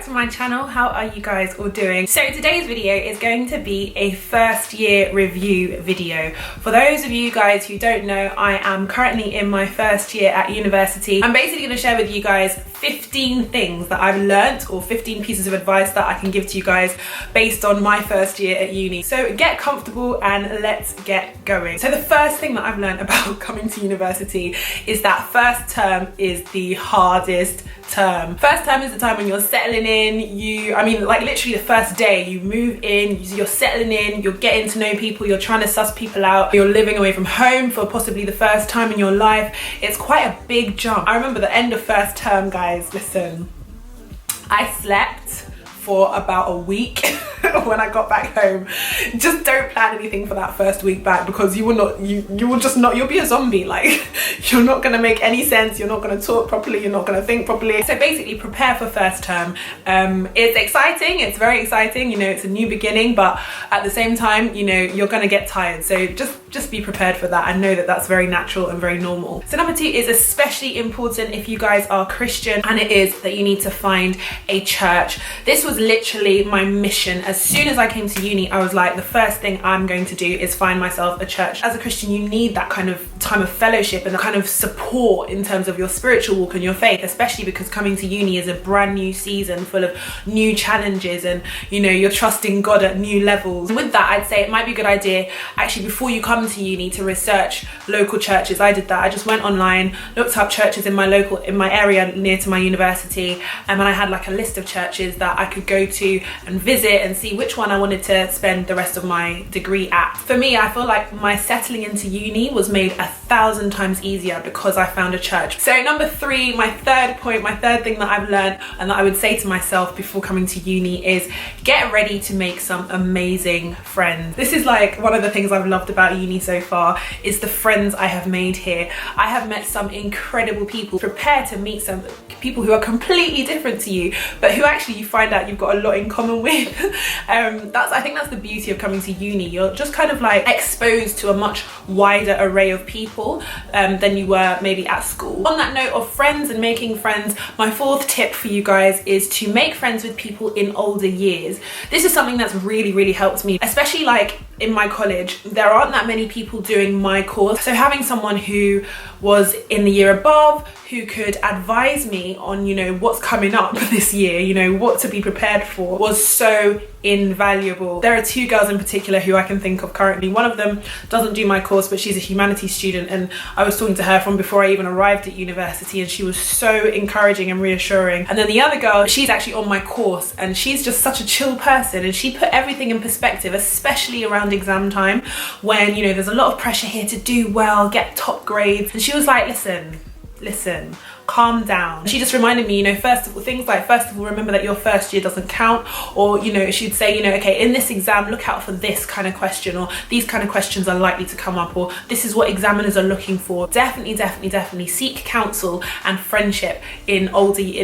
back to my channel. How are you guys all doing? So today's video is going to be a first year review video. For those of you guys who don't know, I am currently in my first year at university. I'm basically going to share with you guys 15 things that I've learnt, or 15 pieces of advice that I can give to you guys based on my first year at uni. So get comfortable and let's get going. So the first thing that I've learnt about coming to university is that first term is the hardest term. First term is the time when you're settling in. Like literally the first day you move in, you're settling in, you're getting to know people, you're trying to suss people out, you're living away from home for possibly the first time in your life. It's quite a big jump. I remember the end of first term, guys, listen, I slept for about a week when I got back home. Just don't plan anything for that first week back, because you'll be a zombie. Like, you're not gonna make any sense, you're not gonna talk properly, you're not gonna think properly. So basically prepare for first term. It's exciting, it's very exciting, you know, it's a new beginning, but at the same time, you know, you're gonna get tired. So just be prepared for that and know that that's very natural and very normal. So number 2 is especially important if you guys are Christian, and it is that you need to find a church. This was literally my mission. As soon as I came to uni, I was like, the first thing I'm going to do is find myself a church. As a Christian, you need that kind of time of fellowship and that kind of support in terms of your spiritual walk and your faith, especially because coming to uni is a brand new season full of new challenges, and you know, you're trusting God at new levels. With that, I'd say it might be a good idea actually before you come to uni to research local churches. I did that. I just went online, looked up churches in my area near to my university, and then I had like a list of churches that I could go to and visit and see which one I wanted to spend the rest of my degree at. For me, I feel like my settling into uni was made 1,000 times easier because I found a church. So number 3, my third thing that I've learned and that I would say to myself before coming to uni is get ready to make some amazing friends. This is like one of the things I've loved about uni so far, is the friends I have made here. I have met some incredible people. Prepare to meet some people who are completely different to you, but who actually you find out you've got a lot in common with. I think that's the beauty of coming to uni. You're just kind of like exposed to a much wider array of people than you were maybe at school. On that note of friends and making friends, my 4th tip for you guys is to make friends with people in older years. This is something that's really helped me, especially like in my college. There aren't that many people doing my course, so having someone who was in the year above who could advise me on, you know, what's coming up this year, you know, what to be prepared for, was so invaluable. There are 2 girls in particular who I can think of currently. One of them doesn't do my course, but she's a humanities student, and I was talking to her from before I even arrived at university, and she was so encouraging and reassuring. And then the other girl, she's actually on my course, and she's just such a chill person, and she put everything in perspective, especially around exam time when, you know, there's a lot of pressure here to do well, get top grades. And she was like, listen, calm down. She just reminded me, you know, first of all, remember that your first year doesn't count. Or, you know, she'd say, you know, okay, in this exam, look out for this kind of question, or these kind of questions are likely to come up, or this is what examiners are looking for. Definitely seek counsel and friendship in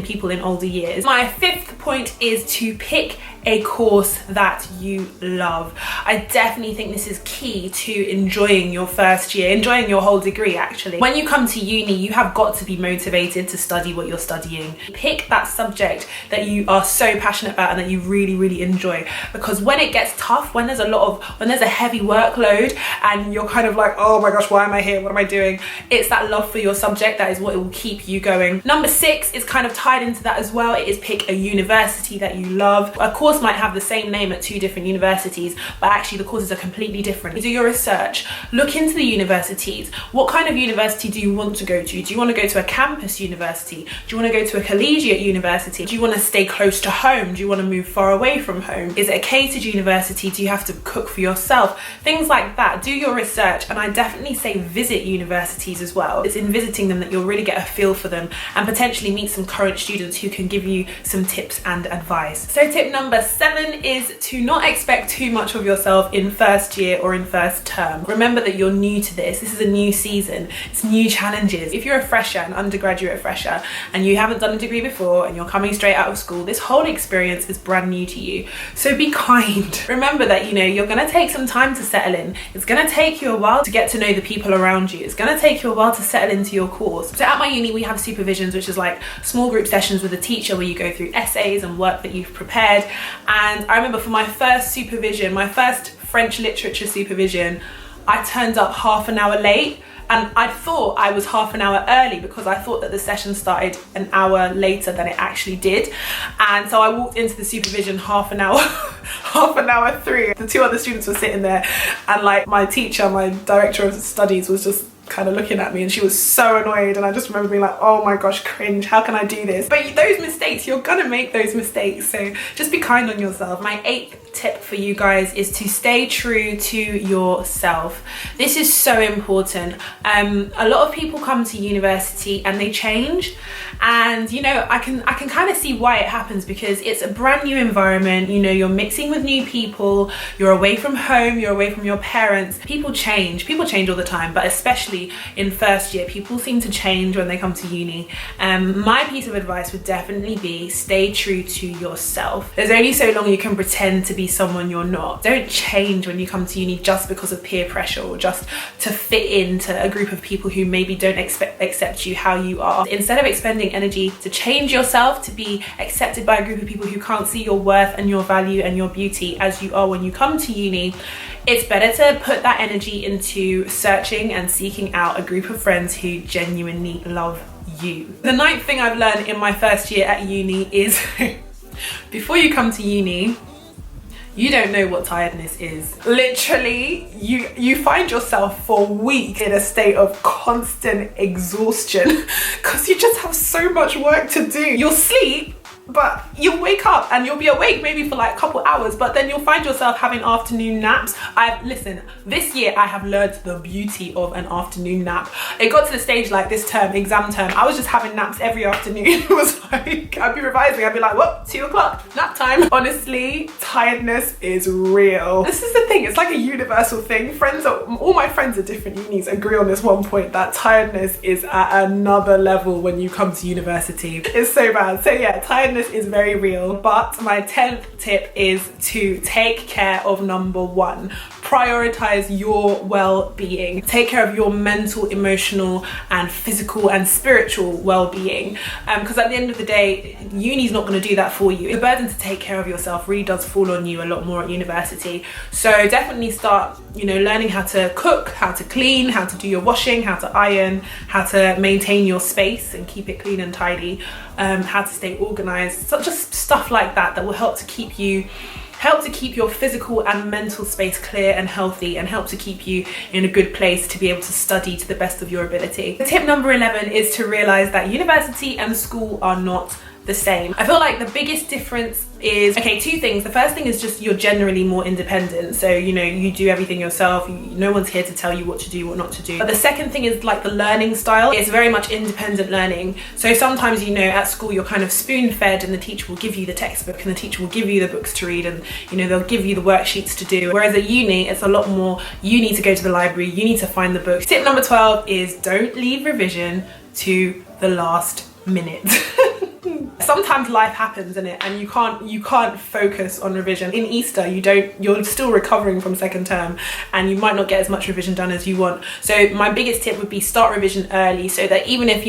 people in older years. My 5th point is to pick a course that you love. I definitely think this is key to enjoying your first year, enjoying your whole degree actually. When you come to uni, you have got to be motivated to study what you're studying. Pick that subject that you are so passionate about and that you really enjoy, because when it gets tough, when there's a heavy workload and you're kind of like, oh my gosh, why am I here? What am I doing? It's that love for your subject that is what will keep you going. Number 6 is kind of tied into that as well. It is pick a university that you love. A course might have the same name at 2 different universities, but actually the courses are completely different. Do your research, look into the universities. What kind of university do you want to go to? Do you want to go to a campus university? Do you want to go to a collegiate university? Do you want to stay close to home? Do you want to move far away from home? Is it a catered university? Do you have to cook for yourself? Things like that. Do your research, and I definitely say visit universities as well. It's in visiting them that you'll really get a feel for them and potentially meet some current students who can give you some tips and advice. So tip number 7 is to not expect too much of yourself in first year or in first term. Remember that you're new to this. This is a new season. It's new challenges. If you're a fresher, an undergraduate fresher, and you haven't done a degree before and you're coming straight out of school, this whole experience is brand new to you. So be kind. Remember that, you're gonna take some time to settle in. It's gonna take you a while to get to know the people around you. It's gonna take you a while to settle into your course. So at my uni, we have supervisions, which is like small group sessions with a teacher where you go through essays and work that you've prepared. And I remember for my first supervision, my first French literature supervision, I turned up half an hour late. And I thought I was half an hour early because I thought that the session started an hour later than it actually did. And so I walked into the supervision half an hour through. The 2 other students were sitting there, and like my teacher, my director of studies, was just kind of looking at me, and she was so annoyed. And I just remember being like, oh my gosh, cringe, how can I do this? But those mistakes, you're gonna make those mistakes, so just be kind on yourself. My 8th tip for you guys is to stay true to yourself. This is so important. A lot of people come to university and they change, and I can kind of see why it happens, because it's a brand new environment. You're mixing with new people, you're away from home, you're away from your parents. People change all the time, but especially in first year, people seem to change when they come to uni. My piece of advice would definitely be stay true to yourself. There's only so long you can pretend to be someone you're not. Don't change when you come to uni just because of peer pressure or just to fit into a group of people who maybe don't accept you how you are. Instead of expending energy to change yourself to be accepted by a group of people who can't see your worth and your value and your beauty as you are when you come to uni, it's better to put that energy into searching and seeking out a group of friends who genuinely love you. The 9th thing I've learned in my first year at uni is before you come to uni, you don't know what tiredness is. Literally, you find yourself for weeks in a state of constant exhaustion because you just have so much work to do. You'll sleep, but you'll wake up and you'll be awake maybe for like a couple hours, but then you'll find yourself having afternoon naps. Listen, this year I have learned the beauty of an afternoon nap. It got to the stage like this term, exam term, I was just having naps every afternoon. It was like, I'd be revising, I'd be like, what, 2 o'clock, nap time. Honestly, tiredness is real. This is the thing, it's like a universal thing. All my friends at different unis agree on this one point, that tiredness is at another level when you come to university. It's so bad. So yeah, tiredness is very real. But my 10th tip is to take care of number 1. Prioritize your well-being. Take care of your mental, emotional, and physical and spiritual well-being. Because at the end of the day, uni's not going to do that for you. The burden to take care of yourself really does fall on you a lot more at university. So definitely start, learning how to cook, how to clean, how to do your washing, how to iron, how to maintain your space and keep it clean and tidy, how to stay organized. So just stuff like that will help to keep your physical and mental space clear and healthy, and help to keep you in a good place to be able to study to the best of your ability. Tip number 11 is to realize that university and school are not the same. I feel like the biggest difference is, 2 things. The first thing is just you're generally more independent. So, you do everything yourself. No one's here to tell you what to do, what not to do. But the second thing is like the learning style. It's very much independent learning. So sometimes, at school you're kind of spoon fed, and the teacher will give you the textbook and the teacher will give you the books to read, and they'll give you the worksheets to do. Whereas at uni, it's a lot more, you need to go to the library, you need to find the books. Tip number 12 is don't leave revision to the last minute. Sometimes life happens in it, and you can't focus on revision. In Easter, you're still recovering from second term, and you might not get as much revision done as you want. So my biggest tip would be start revision early, so that even if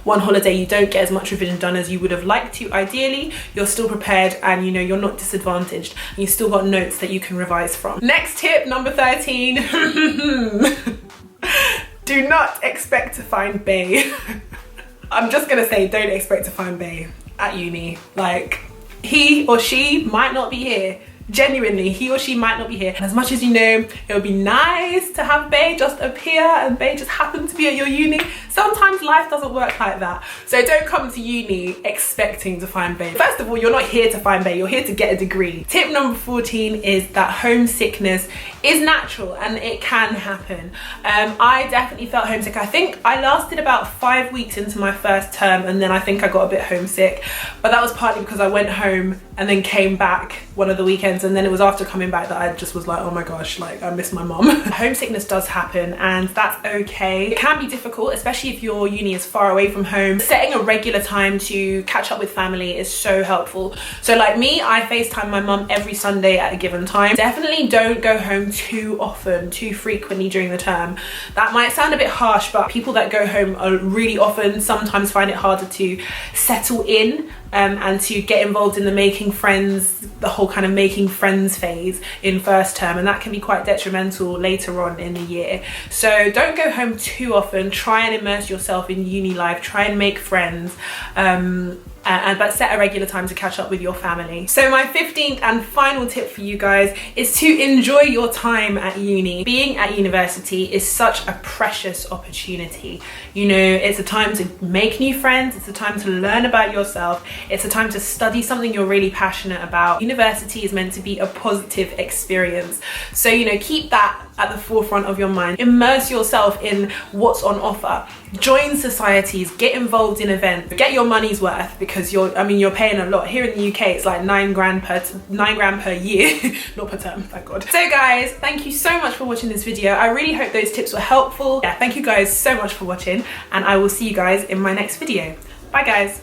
one holiday you don't get as much revision done as you would have liked to, ideally you're still prepared, and you're not disadvantaged, and you've still got notes that you can revise from. Next tip, number 13. Do not expect to find bae. I'm just gonna say, don't expect to find bae at uni. Like, he or she might not be here. Genuinely, he or she might not be here. And as much as it would be nice to have bae just appear and bae just happen to be at your uni, Sometimes life doesn't work like that. So don't come to uni expecting to find bae. First of all, you're not here to find bae, you're here to get a degree. Tip number 14 is that homesickness is natural and it can happen. I definitely felt homesick. I think I lasted about 5 weeks into my first term, and then I think I got a bit homesick, but that was partly because I went home and then came back one of the weekends, and then it was after coming back that I just was like, oh my gosh, like I miss my mum. Homesickness does happen and that's okay. It can be difficult, especially if your uni is far away from home. Setting a regular time to catch up with family is so helpful. So like me, I FaceTime my mum every Sunday at a given time. Definitely don't go home too often, too frequently during the term. That might sound a bit harsh, but people that go home really often sometimes find it harder to settle in and to get involved in the making friends, the whole kind of making friends phase in first term, and that can be quite detrimental later on in the year. So don't go home too often. Try and immerse yourself in uni life, try and make friends, but set a regular time to catch up with your family. So my 15th and final tip for you guys is to enjoy your time at uni. Being at university is such a precious opportunity. You know, it's a time to make new friends, it's a time to learn about yourself, it's a time to study something you're really passionate about. University is meant to be a positive experience. So, you know, keep that at the forefront of your mind. Immerse yourself in what's on offer. Join societies, get involved in events, get your money's worth, because you're paying a lot. Here in the UK, it's like £9 grand per year, not per term, thank God. So guys, thank you so much for watching this video. I really hope those tips were helpful. Yeah, thank you guys so much for watching, and I will see you guys in my next video. Bye guys.